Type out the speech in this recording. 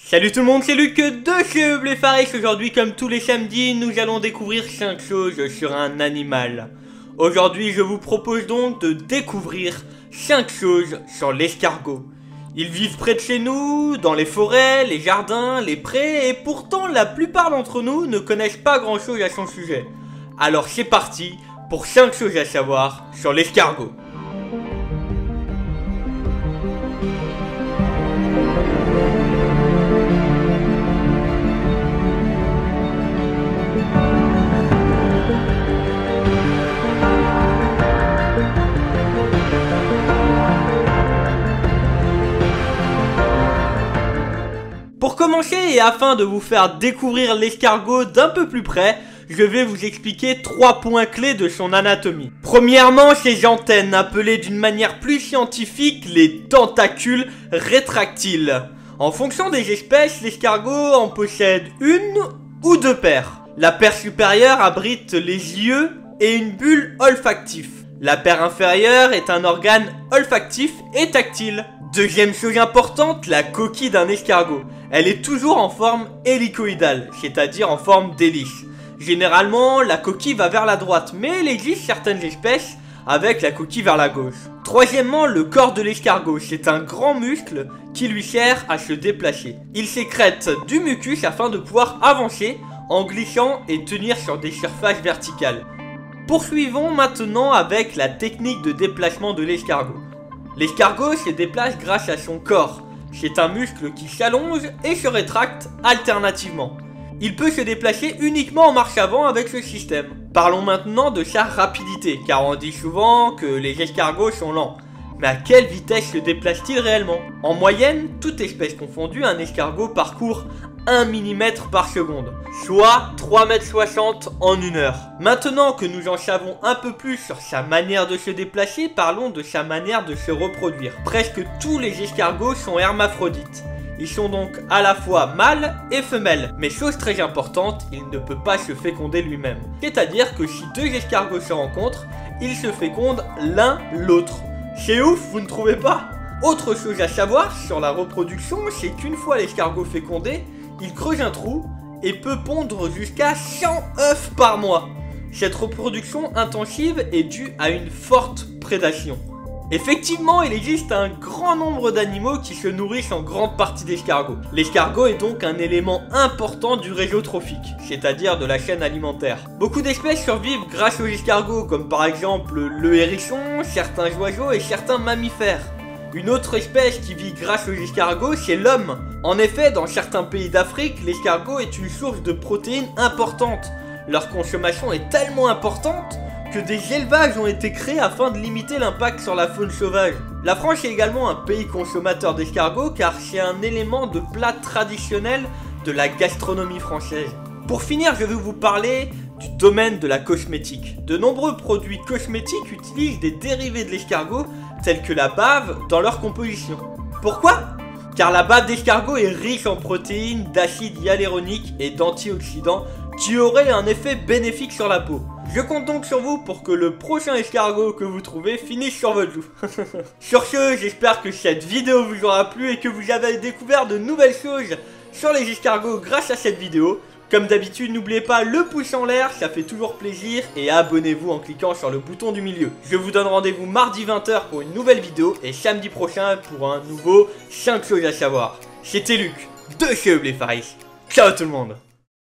Salut tout le monde, c'est Luc de chez Bléfaris. Aujourd'hui, comme tous les samedis, nous allons découvrir 5 choses sur un animal. Aujourd'hui, je vous propose donc de découvrir 5 choses sur l'escargot. Ils vivent près de chez nous, dans les forêts, les jardins, les prés, et pourtant la plupart d'entre nous ne connaissent pas grand chose à son sujet. Alors c'est parti pour 5 choses à savoir sur l'escargot. Pour commencer et afin de vous faire découvrir l'escargot d'un peu plus près, je vais vous expliquer 3 points clés de son anatomie. Premièrement, ses antennes, appelées d'une manière plus scientifique les tentacules rétractiles. En fonction des espèces, l'escargot en possède une ou 2 paires. La paire supérieure abrite les yeux et une bulle olfactive. La paire inférieure est un organe olfactif et tactile. Deuxième chose importante, la coquille d'un escargot. Elle est toujours en forme hélicoïdale, c'est-à-dire en forme d'hélice. Généralement, la coquille va vers la droite, mais il existe certaines espèces avec la coquille vers la gauche. Troisièmement, le corps de l'escargot, c'est un grand muscle qui lui sert à se déplacer. Il sécrète du mucus afin de pouvoir avancer en glissant et tenir sur des surfaces verticales. Poursuivons maintenant avec la technique de déplacement de l'escargot. L'escargot se déplace grâce à son corps. C'est un muscle qui s'allonge et se rétracte alternativement. Il peut se déplacer uniquement en marche avant avec ce système. Parlons maintenant de sa rapidité, car on dit souvent que les escargots sont lents. Mais à quelle vitesse se déplace-t-il réellement? En moyenne, toute espèce confondue, un escargot parcourt 1 mm par seconde, soit 3,60 m en 1 heure. Maintenant que nous en savons un peu plus sur sa manière de se déplacer, parlons de sa manière de se reproduire. Presque tous les escargots sont hermaphrodites. Ils sont donc à la fois mâles et femelles. Mais chose très importante, il ne peut pas se féconder lui-même. C'est-à-dire que si 2 escargots se rencontrent, ils se fécondent l'un l'autre. C'est ouf, vous ne trouvez pas? Autre chose à savoir sur la reproduction, c'est qu'une fois l'escargot fécondé, il creuse un trou et peut pondre jusqu'à 100 œufs par mois. Cette reproduction intensive est due à une forte prédation. Effectivement, il existe un grand nombre d'animaux qui se nourrissent en grande partie d'escargots. L'escargot est donc un élément important du réseau trophique, c'est-à-dire de la chaîne alimentaire. Beaucoup d'espèces survivent grâce aux escargots, comme par exemple le hérisson, certains oiseaux et certains mammifères. Une autre espèce qui vit grâce aux escargots, c'est l'homme. En effet, dans certains pays d'Afrique, l'escargot est une source de protéines importante. Leur consommation est tellement importante que des élevages ont été créés afin de limiter l'impact sur la faune sauvage. La France est également un pays consommateur d'escargots car c'est un élément de plat traditionnel de la gastronomie française. Pour finir, je vais vous parler du domaine de la cosmétique. De nombreux produits cosmétiques utilisent des dérivés de l'escargot tels que la bave dans leur composition. Pourquoi? Car la bave d'escargot est riche en protéines, d'acide hyaluronique et d'antioxydants qui auraient un effet bénéfique sur la peau. Je compte donc sur vous pour que le prochain escargot que vous trouvez finisse sur votre joue. Sur ce, j'espère que cette vidéo vous aura plu et que vous avez découvert de nouvelles choses sur les escargots grâce à cette vidéo. Comme d'habitude, n'oubliez pas le pouce en l'air, ça fait toujours plaisir, et abonnez-vous en cliquant sur le bouton du milieu. Je vous donne rendez-vous mardi 20 h pour une nouvelle vidéo et samedi prochain pour un nouveau 5 choses à savoir. C'était Luc de chez Bléfaris. Ciao tout le monde.